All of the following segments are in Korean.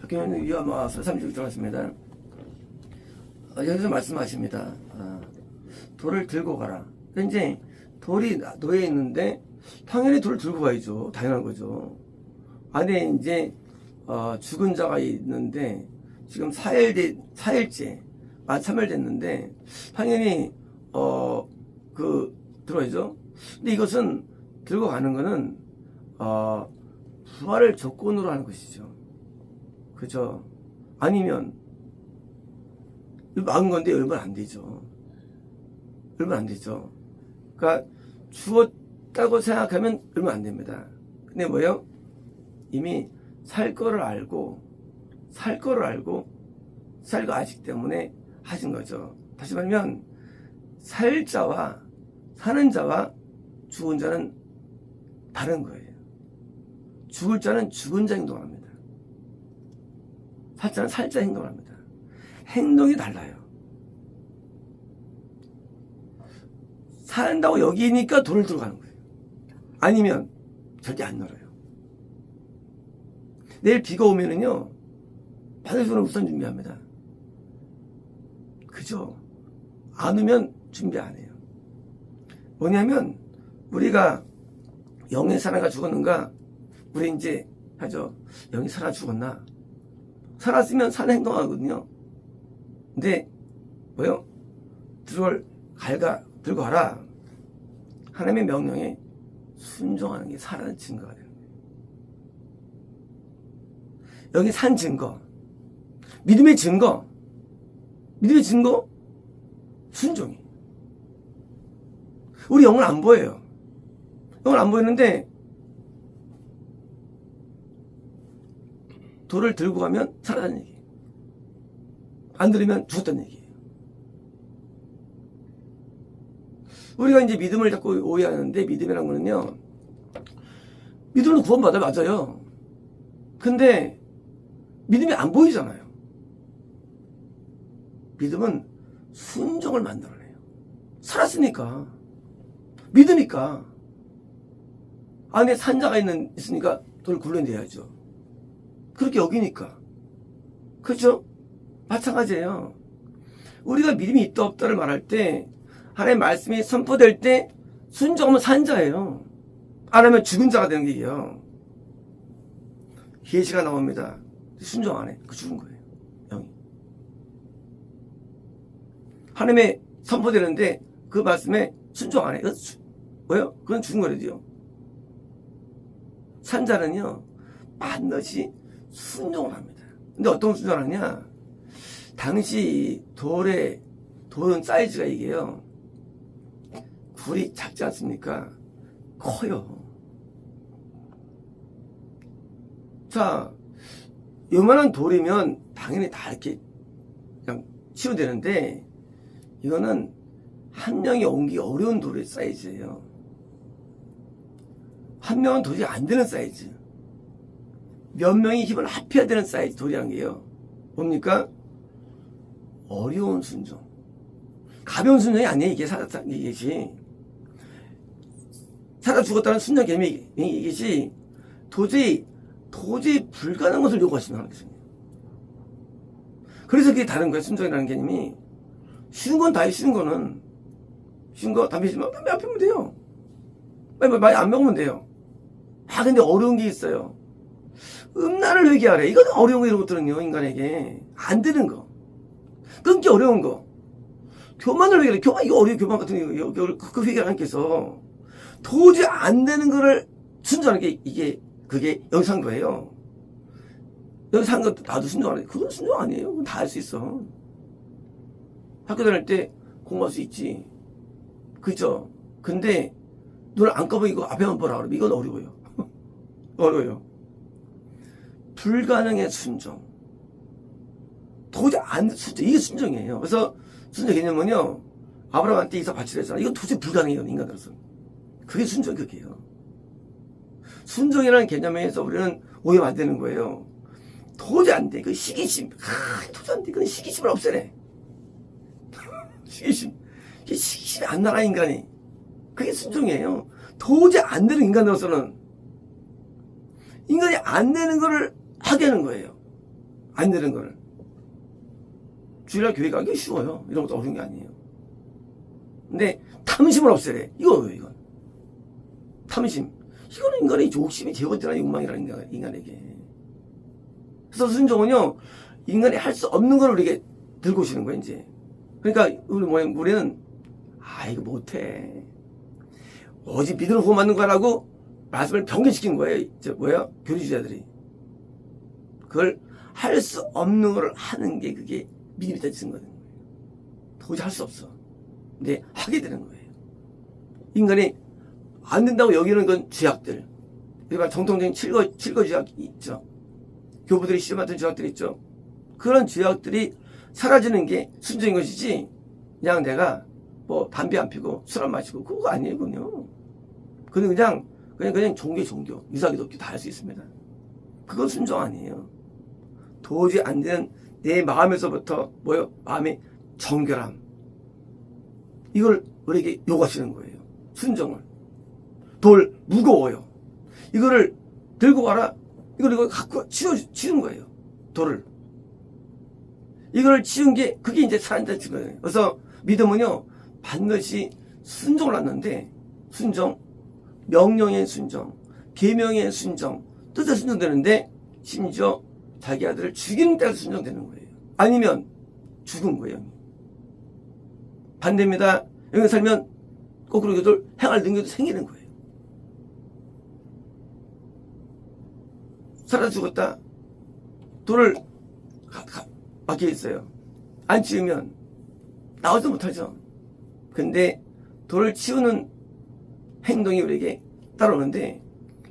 박경현 위험하서 36 들어갔습니다. 여기서 말씀하십니다. 돌을 들고 가라. 이제 돌이 놓여 있는데 당연히 돌을 들고 가야죠. 당연한 거죠. 안에 이제 죽은 자가 있는데 지금 4일째 만 3일 됐는데 당연히 들어야죠. 근데 이것은 들고 가는 거는 부활을 조건으로 하는 것이죠. 그죠? 아니면 막은 건데 열면 안 되죠. 열면 안 되죠. 그러니까 죽었다고 생각하면 열면 안 됩니다. 근데 뭐예요? 이미 살 거를 알고 살 거 아시기 때문에 하신 거죠. 다시 말하면 살 자와 사는 자와 죽은 자는 다른 거예요. 죽을 자는 죽은 자 행동을 합니다. 살 자는 살 자 행동을 합니다. 행동이 달라요. 산다고 여기니까 돌을 들고 가는 거예요. 아니면 절대 안 놀아요. 내일 비가 오면은요, 바닷속으로 우산 준비합니다. 그죠? 안 오면 준비 안 해요. 뭐냐면, 우리가 영이 살아가 죽었는가? 우리 이제 하죠. 영이 살아 죽었나? 살았으면 사는 행동하거든요. 근데, 뭐요? 들고 가라. 하나님의 명령에 순종하는 게 살아는 증거가 되는 거예요. 여기 산 증거. 믿음의 증거. 순종이. 우리 영은 안 보여요. 영은 안 보이는데 돌을 들고 가면 살아나는 얘기예요. 안 들으면 죽었다는 얘기예요. 우리가 이제 믿음을 자꾸 오해하는데 믿음이라는 거는요. 믿음으로 구원받아요. 맞아요. 근데 믿음이 안 보이잖아요. 믿음은 순종을 만들어내요. 살았으니까. 믿으니까. 안에 산자가 있으니까 돌을 굴러내야죠. 그렇게 여기니까. 그렇죠? 마찬가지예요. 우리가 믿음이 있다 없다를 말할 때 하나님의 말씀이 선포될 때 순종하면 산자예요. 안 하면 죽은 자가 되는 게요. 계시가 나옵니다. 순종 안 해. 그 죽은 거예요. 영이. 하나님의 선포되는데 그 말씀에 순종 안 해. 뭐요? 그건 죽은 거래요. 산자는요, 반드시 순종을 합니다. 근데 어떤 순종을 하냐? 당시 돌은 사이즈가 이게요. 굴이 작지 않습니까? 커요. 자, 요만한 돌이면 당연히 다 이렇게 그냥 치면 되는데, 이거는 한 명이 옮기기 어려운 돌의 사이즈예요. 한 명은 도저히 안 되는 사이즈. 몇 명이 힘을 합해야 되는 사이즈 돌이라는 게요. 뭡니까? 어려운 순종. 가벼운 순종이 아니에요. 이것이. 살아 죽었다는 순종 개념이 이것이 도저히 불가능한 것을 요구하시는 하나님이십니다. 그래서 그게 다른 거예요. 순종이라는 개념이. 쉬운 건 다해. 쉬운 거 담배 피우면 담배 안 피우면 돼요. 많이 안 먹으면 돼요. 근데 어려운 게 있어요. 음란을 회개하래. 이건 어려운 거 이런 것들은요. 인간에게 안 되는 거. 끊기 어려운 거. 교만을 회개하래. 이거 어려운 교만 같은 거 그 회개를 하나님께서 도저히 안 되는 거를 순종하는 게 그게 여기 산 거예요. 여기 산 것도 나도 순종하래. 그건 순종 아니에요. 그건 다 할 수 있어. 학교 다닐 때 공부할 수 있지. 그죠? 근데 눈을 안 감고 이거 앞에만 보라 그러면 이건 어려워요. 어려워요. 불가능의 순종. 도저히 순종. 이게 순종이에요. 그래서 순종 개념은요. 아브라함한테 이삭 바치라 했잖아. 이건 도저히 불가능해요. 인간으로서. 그게 순종 그게요. 순종이라는 개념에서 우리는 오해가 안 되는 거예요. 도저히 안 돼. 그 시기심. 도저히 안 돼. 그건 시기심을 없애래. 시기심이 안 나가, 인간이. 그게 순종이에요. 도저히 안 되는 인간으로서는 인간이 안 되는 거를 하게 하는 거예요. 안 되는 거를. 주일날 교회 가기 쉬워요. 이런 것도 어려운 게 아니에요. 근데 탐심을 없애래. 이거예요, 이건. 탐심. 이거는 인간의 욕심이 제거되는 욕망이라는 인간에게. 그래서 순종은요, 인간이 할 수 없는 걸 우리에게 들고 오시는 거예요, 이제. 그러니까, 우리는, 이거 못해. 오직 믿음으로 구원받는 거라고 말씀을 변경시킨 거예요. 교리주의자들이. 그걸 할 수 없는 걸 하는 게 그게 믿음이 되는 거예요. 도저히 할 수 없어. 근데 하게 되는 거예요. 인간이 안 된다고 여기는 건 죄악들. 일반 정통적인 칠거 죄악이 있죠. 교부들이 시험하던 죄악들이 있죠. 그런 죄악들이 사라지는 게 순종인 것이지, 그냥 내가 뭐 담배 안 피고 술 안 마시고 그거 아니에요, 그건요. 그건 그냥 종교, 유사기독교 다 할 수 있습니다. 그건 순종 아니에요. 도저히 안 되는 내 마음에서부터 마음의 정결함. 이걸 우리에게 요구하시는 거예요. 순종을. 돌 무거워요. 이거를 들고 가라. 이걸 갖고 치운 거예요. 돌을. 이걸 치운 게 그게 이제 살아있다는 거예요. 그래서 믿음은요, 반드시 순종을 하는데, 순종, 명령의 순종, 계명의 순종, 뜻에 순종되는데, 심지어 자기 아들을 죽이는 데까지 순종되는 거예요. 아니면 죽은 거예요. 반대입니다. 여기 살면 거꾸로 이것을 행할 능력도 생기는 거예요. 살아 죽었다. 돌을 막혀 있어요. 안 치우면 나오지도 못하죠. 근데 돌을 치우는 행동이 우리에게 따라오는데,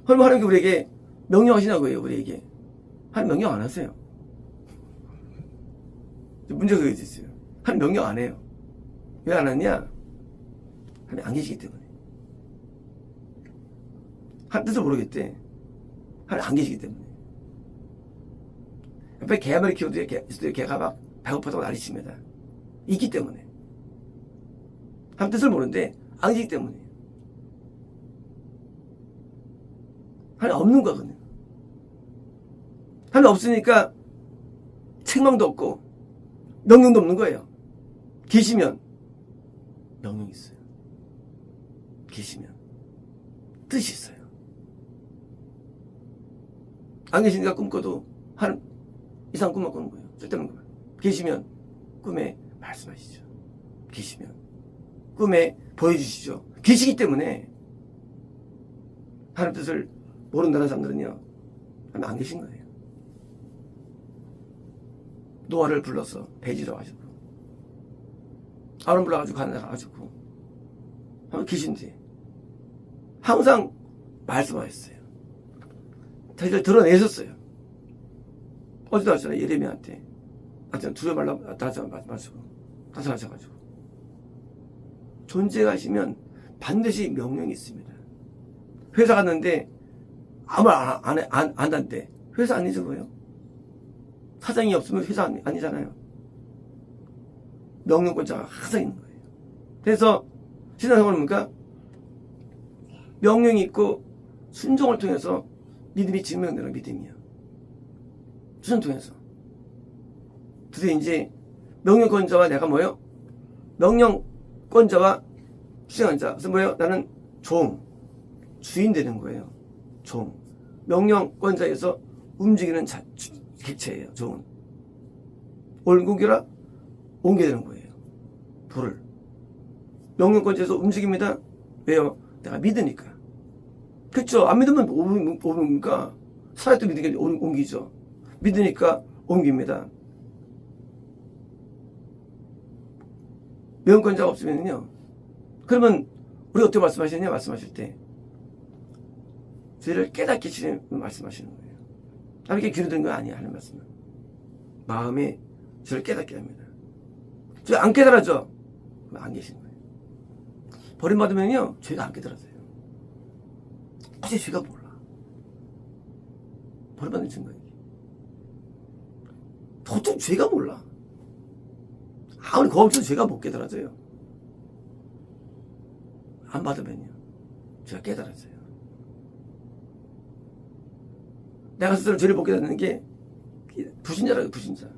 설마 하나님께 우리에게 명령하시냐고요, 우리에게. 하나님 명령 안 하세요. 문제가 그게 있어요. 하나님 명령 안 해요. 왜 안 하냐? 하나님 안 계시기 때문에. 하나님 뜻을 모르겠대. 하나님 안 계시기 때문에. 옆에 개 한 마리 키워도 개가 막 배고프다고 난리칩니다. 있기 때문에. 하나님 뜻을 모르는데 안 계시기 때문에. 하나님 없는 거거든요. 하나님 없으니까 책망도 없고 명령도 없는 거예요. 계시면 명령이 있어요. 계시면 뜻이 있어요. 안 계시니까 꿈꿔도 하나님 이상 꿈만 꾸는 거예요. 쓸데없는 거예요. 계시면 꿈에 말씀하시죠. 계시면 꿈에 보여주시죠. 계시기 때문에 하나님 뜻을 모른다는 사람들은요, 하나님 안 계신 거예요. 노아를 불러서 배지러 가지고, 아론 불러가지고 가가지고 하면 계신데 항상 말씀하셨어요. 자기를 드러내셨어요. 어디다 하셨잖아요. 예레미야한테. 하여튼 두려워 말라 나타나셔가지고. 존재하시면 반드시 명령이 있습니다. 회사 갔는데 아무 말 안 한대. 회사 안 잊은 거예요. 사장이 없으면 회사 아니잖아요. 명령권자가 항상 있는 거예요. 그래서 신앙생활은 뭡니까? 명령이 있고 순종을 통해서 믿음이 증명되는 믿음이야. 순종 통해서. 드디어 이제 명령권자와 내가 뭐예요? 명령권자와 수행한 자. 그래서 뭐예요? 나는 주인 되는 거예요. 명령권자에서 움직이는 객체예요. 종은. 옮겨라? 옮겨야 되는 거예요. 돌을. 명령권자에서 움직입니다. 왜요? 내가 믿으니까. 그렇죠. 안 믿으면 옮깁니까? 살아도 믿으니까 옮기죠. 믿으니까 옮깁니다. 명령권자가 없으면요. 그러면 우리 어떻게 말씀하시느냐? 말씀하실 때 저희를 깨닫게 하시는 말씀하시는 거예요. 이렇게 귀로 들은 거 아니야, 하는 말씀은. 마음에 저를 깨닫게 합니다. 저 안 깨달아져. 그럼 안 계시는 거예요. 버림받으면요, 죄가 안 깨달아져요. 굳이 죄가 몰라. 버림받는 증거예요. 도통 죄가 몰라. 아무리 거없어도 죄가 못 깨달아져요. 안 받으면요, 죄가 깨달아져요. 내가 스스로 죄를 못 깨닫는 게 불신자라고, 불신자.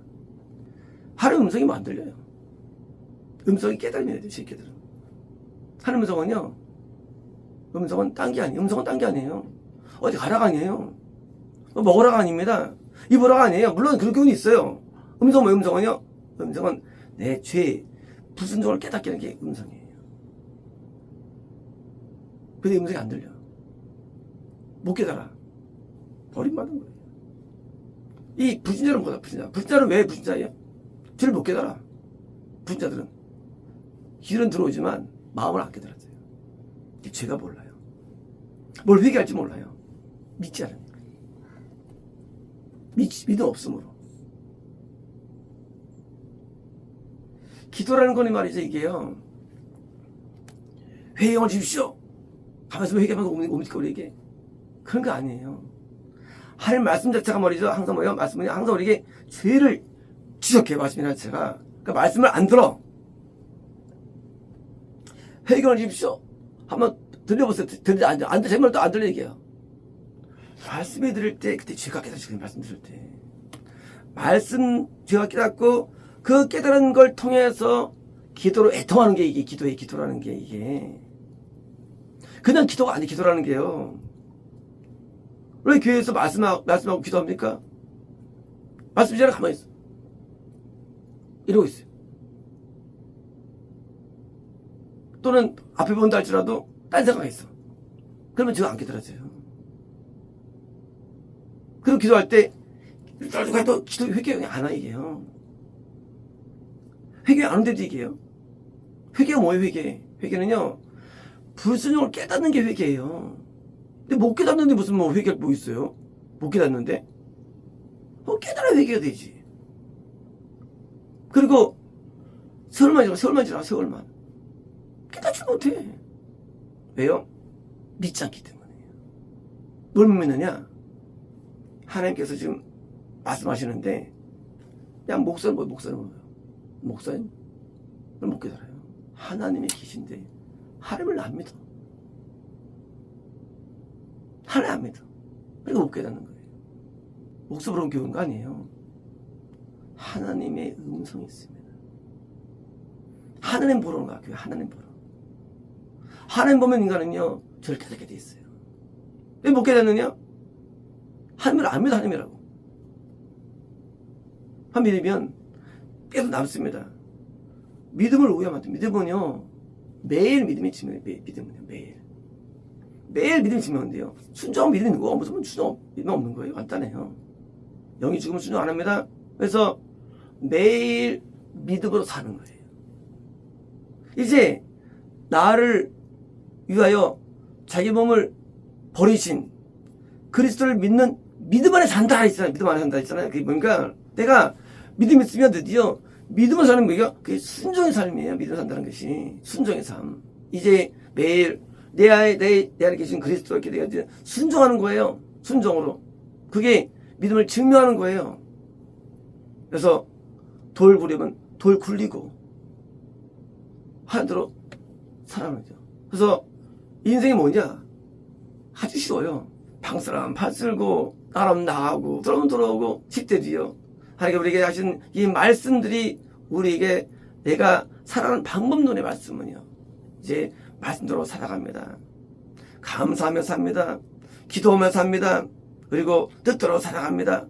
하나님 음성이 뭐 안 들려요. 음성이 깨달음이에요, 새끼들은. 하나님 음성은요, 음성은 딴 게 아니에요. 음성은 딴 게 아니에요. 어디 가라가 아니에요. 먹으라가 아닙니다. 입으라가 아니에요. 물론 그런 경우는 있어요. 음성 뭐 음성은요? 음성은 내 죄, 불순종을 깨닫게 하는 게 음성이에요. 근데 음성이 안 들려. 못 깨달아. 버림받은 거예요. 이 불신자는 뭐다, 불신자. 불신자는 왜 불신자예요? 죄를 못 깨달아. 불신자들은. 길은 들어오지만 마음을 안 깨달았어요. 죄가 몰라요. 뭘 회개할지 몰라요. 믿지 않으니까. 믿음 없으므로. 기도라는 거는 말이죠, 이게요. 회개를 주십시오. 가만있어 회개만 옵니까, 우리에게? 그런 거 아니에요. 하나님 말씀 자체가 말이죠. 항상 뭐예요? 말씀은 항상 우리에게 죄를 지적해, 말씀이 자체가. 그러니까 말씀을 안 들어. 회개를 주십시오. 한번 들려보세요. 안 제 말도 안 들려, 얘기해요. 말씀을 들을 때, 그때 죄가 깨닫지거든요, 말씀 들을 때. 말씀, 죄가 깨닫고, 그 깨달은 걸 통해서 기도로 애통하는 게 이게 기도예요, 기도라는 게 이게. 그냥 기도가 아니, 기도라는 게요. 왜 교회에서 말씀하고 기도합니까? 말씀이잖아, 가만히 있어. 이러고 있어요. 또는 앞에 본다 할지라도 딴 생각이 있어. 그러면 제가 안 깨달아져요. 그리고 기도할 때 또 기도 회개 안 와, 이게요. 회개 안 하는데도 이게요. 회개가 뭐예요, 회개? 회개는요, 불순종을 깨닫는 게 회개예요. 근데 못 깨닫는데 무슨 뭐 회개가 뭐 있어요? 못 깨닫는데? 깨달아야 회개가 되지. 그리고 세월만 지나, 세월만. 깨닫지 못해. 왜요? 믿지 않기 때문이에요. 뭘 못 믿느냐? 하나님께서 지금 말씀하시는데, 그냥 목사는 뭐예요? 목사님? 그걸 못 깨달아요. 하나님이 계신데, 하나님을 안 믿어. 하나님 안 믿어. 그러니까 못 깨닫는 거예요. 목사 보러 온 교회인 거 아니에요. 하나님의 음성이 있습니다. 하나님 보러 온 거야, 교회. 하나님 보러. 하나님 보면 인간은요, 저를 깨닫게 돼 있어요. 왜 못 깨닫느냐? 하나님을 안 믿어, 하나님이라고. 한 믿으면 계속 남습니다. 믿음을 오해하면 안 돼. 믿음은요, 매일 믿음이 증명해요. 믿음은요, 매일. 매일 믿음이 증명한대요. 순종 믿음이 있는 거, 무슨 순종 믿음 없는 거예요. 간단해요. 영이 죽으면 순종 안 합니다. 그래서 매일 믿음으로 사는 거예요. 이제 나를 위하여 자기 몸을 버리신 그리스도를 믿는 믿음 안에 산다 했잖아요. 믿음 안에 산다 했잖아요. 그게 뭔가 내가 믿음 있으면 드디어 믿음을 사는 거예요. 그게 순종의 삶이에요. 믿음 산다는 것이 순종의 삶. 이제 매일 내 안에 계신 그리스도께 내가 이제 순종하는 거예요. 순종으로. 그게 믿음을 증명하는 거예요. 그래서 돌 굴리면 돌 굴리고 하나대로 살아가는 거죠. 그래서 인생이 뭐냐? 아주 쉬워요. 방사람 발 쓸고 나름 나가고 들어오고 10대 뒤요. 하나님께 우리에게 하신 이 말씀들이 우리에게 내가 살아가는 방법론의 말씀은요. 이제 말씀대로 살아갑니다. 감사하며 삽니다. 기도하며 삽니다. 그리고 뜻대로 살아갑니다.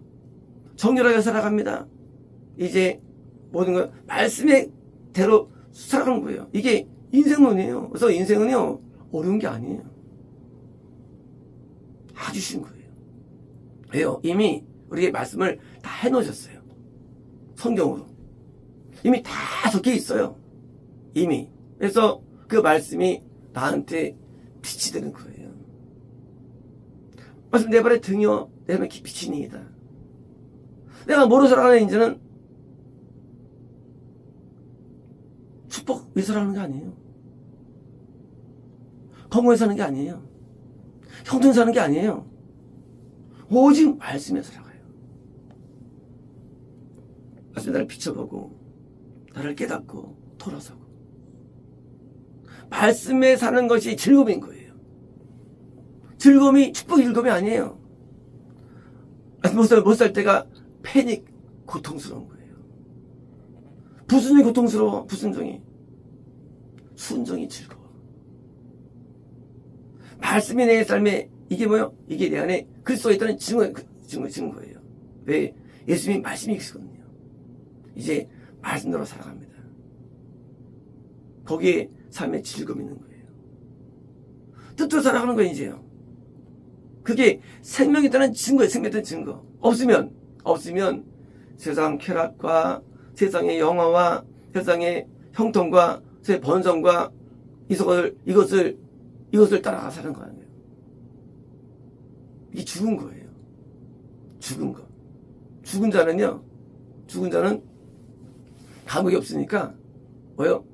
정결하게 살아갑니다. 이제 모든 걸 말씀의 대로 살아가는 거예요. 이게 인생론이에요. 그래서 인생은요, 어려운 게 아니에요. 아주 쉬운 거예요. 왜요? 이미 우리의 말씀을 다 해놓으셨어요. 성경으로. 이미 다 적혀 있어요. 이미. 그래서 그 말씀이 나한테 빛이 되는 거예요. 말씀 내 발에 등이요, 내 발에 빛이니이다. 내가 뭐로 살아가는 이제는 축복 위해서 살아가는 게 아니에요. 건강에 사는 게 아니에요. 형통 사는 게 아니에요. 오직 말씀에 살아가요. 말씀이 나를 비춰보고 나를 깨닫고 돌아서고 말씀에 사는 것이 즐거움인 거예요. 즐거움이 축복의 즐거움이 아니에요. 못 살 때가 패닉, 고통스러운 거예요. 불순종이 고통스러워. 불순종이. 순종이 즐거워. 말씀이 내 삶에 이게 뭐요? 이게 내 안에 그리스도가 있다는 증거예요. 왜? 예수님이 말씀이 계시거든요. 이제 말씀대로 살아갑니다. 거기에 삶의 즐거움이 있는 거예요. 뜻대로 살아가는 거예요, 이제요. 그게 생명이 있다는 증거예요. 생명이 있다는 증거. 없으면 세상 쾌락과 세상의 영화와 세상의 형통과 제 번성과 이것을 따라가 사는 거예요. 이게 죽은 거예요. 죽은 거. 죽은 자는 감옥이 없으니까 뭐요?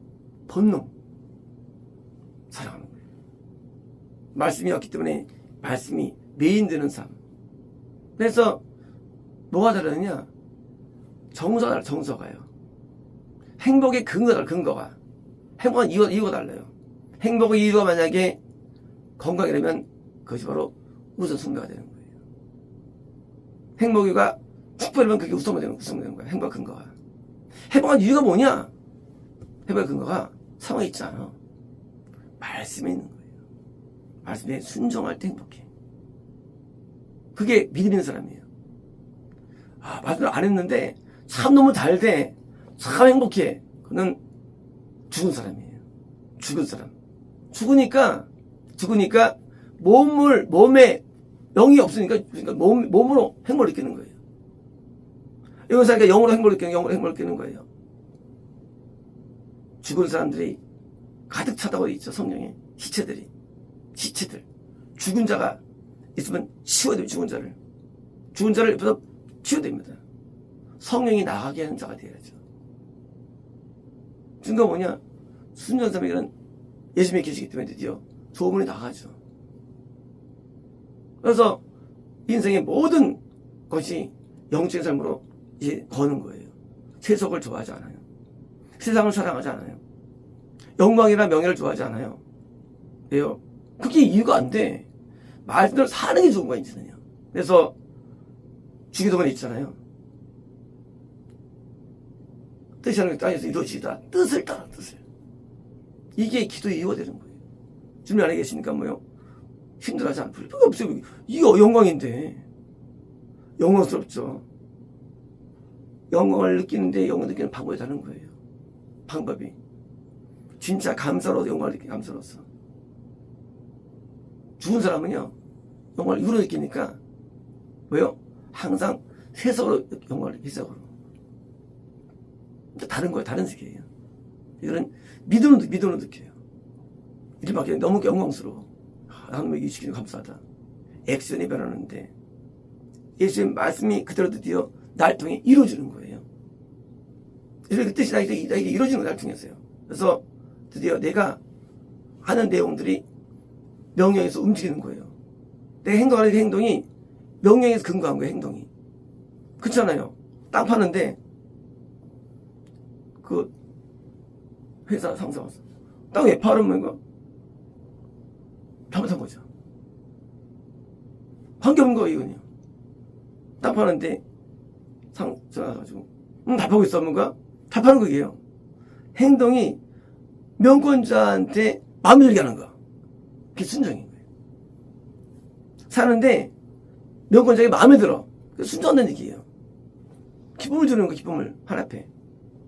본능. 살아가는 거예요. 말씀이 없기 때문에 말씀이 메인 되는 삶. 그래서 뭐가 다르느냐? 정서가요. 행복의 근거가. 행복한 이유가 달라요. 행복의 이유가 만약에 건강이라면 그것이 바로 우선순위가 되는 거예요. 행복이가 축복이라면 그게 우선되는 거예요. 행복 근거가. 행복한 이유가 뭐냐? 행복의 근거가 상황에 있지 않아. 말씀에 있는 거예요. 말씀에 순종할 때 행복해. 그게 믿음 있는 사람이에요. 말씀을 안 했는데 참 너무 잘 돼. 참 행복해. 그는 죽은 사람이에요. 죽은 사람. 죽으니까 몸에 영이 없으니까 몸으로 행복을 느끼는 거예요. 이것을 하니까 영으로 행복을 느끼는 거예요. 죽은 사람들이 가득 차다고 있죠. 성령에 시체들 죽은 자가 있으면 치워야 돼요. 죽은 자를 옆에서 치워야 됩니다. 성령이 나가게 하는 자가 되어야죠. 증거 뭐냐? 순전사명에는 예수님이 계시기 때문에 드디어 소문이 나가죠. 그래서 인생의 모든 것이 영적인 삶으로 이제 거는 거예요. 세속을 좋아하지 않아요. 세상을 사랑하지 않아요. 영광이나 명예를 좋아하지 않아요. 왜요? 그게 이유가 안 돼. 말씀대로 사는 게 좋은 거야, 이제는요. 그래서 주기도문에 있잖아요. 뜻이 하는 게 땅에서 이루어지다. 뜻을 따라, 뜻을. 이게 기도의 이유가 되는 거예요. 주님 안에 계시니까 뭐요? 힘들어하지 않고. 필요가 없어요. 이거 영광인데. 영광스럽죠. 영광을 느끼는데 영광을 느끼는 방법이 다른 거예요. 방법이. 진짜 감사로 영광을 느끼는 감사로서. 죽은 사람은요, 영광을 유로 느끼니까, 왜요? 항상 세속으로 영광을 느끼고, 세속으로. 다른 거예요. 다른 세계예요. 이거는 믿음으로 느껴요. 이렇게 너무 영광스러워. 하나님에게 이 시키는 감사하다. 액션이 변하는데, 예수의 말씀이 그대로 드디어 날 통해 이루어지는 거예요. 그 뜻이 나에게 이루어지는 거예요. 날 통해서요. 그래서 드디어 내가 하는 내용들이 명령에서 움직이는 거예요. 내가 행동하는 그 행동이 명령에서 근거한 거예요. 행동이. 그렇잖아요. 땅 파는데 그 회사 상사 와서 땅 왜 팔으면 거 잘못한 거죠. 관계없는 거예요. 이건요. 땅 파는데 전화 와가지고 다 파고 있어 뭔가 다 파는 거예요. 행동이 명권자한테 마음을 들게 하는 거. 그게 순종인 거예요. 사는데 명권자에게 마음에 들어. 순종한다는 얘기예요. 기쁨을 주는 거, 기쁨을 하나 앞에.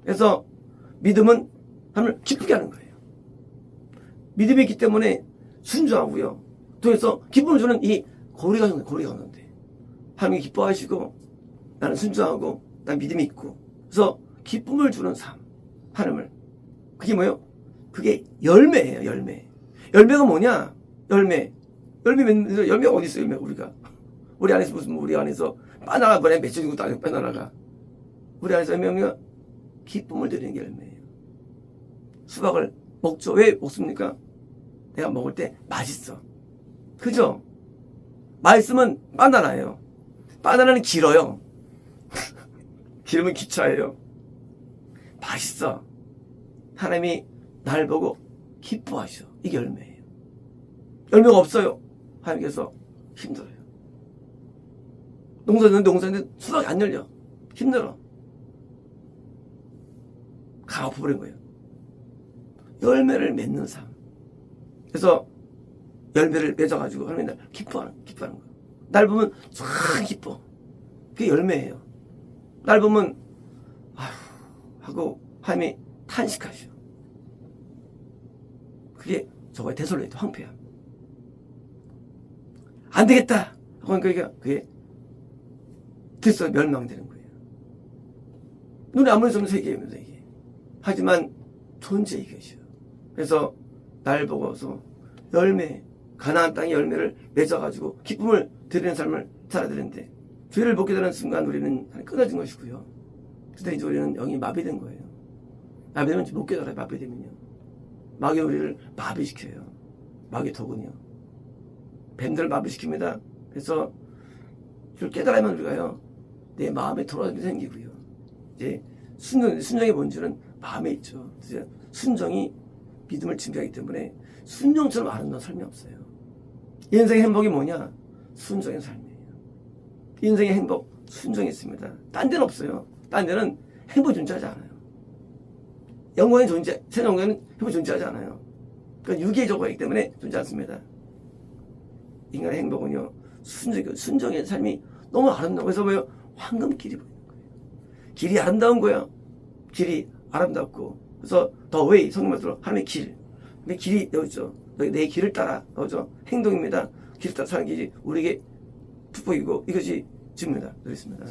그래서 믿음은 하나님을 기쁘게 하는 거예요. 믿음이 있기 때문에 순종하고요. 또 해서 기쁨을 주는 이 고리가 오는데 하나님이 기뻐하시고 나는 순종하고 난 믿음이 있고 그래서 기쁨을 주는 삶 하나님을 그게 뭐예요? 그게 열매예요. 열매가 뭐냐? 열매가 어디 있어요? 열매가 우리 안에서 우리 안에서 바나나 보내 맺혀진 것도 아니고 바나나가 우리 안에서 열매가 기쁨을 드리는 게 열매예요. 수박을 먹죠. 왜 먹습니까? 내가 먹을 때 맛있어. 그죠? 말씀은 바나나예요. 바나나는 길어요. 기름은 기차예요. 맛있어. 하나님이 날 보고 기뻐하셔. 이게 열매예요. 열매가 없어요. 하나님께서 힘들어요. 농사는 수박이 안 열려. 힘들어. 가아퍼버린 거예요. 열매를 맺는 삶. 그래서 열매를 맺어가지고 하나님 날 기뻐하는 거예요. 날 보면 참 기뻐. 그게 열매예요. 날 보면 아휴 하고 하나님이 탄식하셔. 그게 저거의 데솔레이트 황폐함. 안 되겠다. 그러니까 그게 드디어 멸망되는 거예요. 눈에 아무리 좀 세계입니다 이게. 하지만 존재 이것이요. 그래서 날 보고서 열매, 가나안 땅의 열매를 맺어가지고 기쁨을 드리는 삶을 살아야 되는데 죄를 먹게 되는 순간 우리는 끊어진 것이고요. 그때 이제 우리는 영이 마비된 거예요. 마비되면 못 깨달아요. 마비되면요. 마귀 우리를 마비시켜요. 마귀 독은요. 뱀들을 마비시킵니다. 그래서 이걸 깨달으면 우리가요. 내 마음에 돌아옴이 생기고요. 이제 순종의 본질은 마음에 있죠. 순종이 믿음을 증가하기 때문에 순종처럼 아름다운 삶이 없어요. 인생의 행복이 뭐냐? 순종의 삶이에요. 인생의 행복, 순종이 있습니다. 딴 데는 없어요. 딴 데는 행복이 존재하지 않아요. 새 영광에는 행복이 존재하지 않아요. 그건 유기의 조건이기 때문에 존재하지 않습니다. 인간의 행복은요, 순종의 삶이 너무 아름다워. 그래서 뭐요? 황금길이 보이는 거예요. 길이 아름다운 거예요. 길이 아름답고. 그래서 더 웨이, 성경 말씀으로 하나님의 길. 내 길이 여기죠. 내 길을 따라, 그죠? 행동입니다. 길을 따라 사는 길이 우리에게 축복이고 이것이 주입니다. 그렇습니다.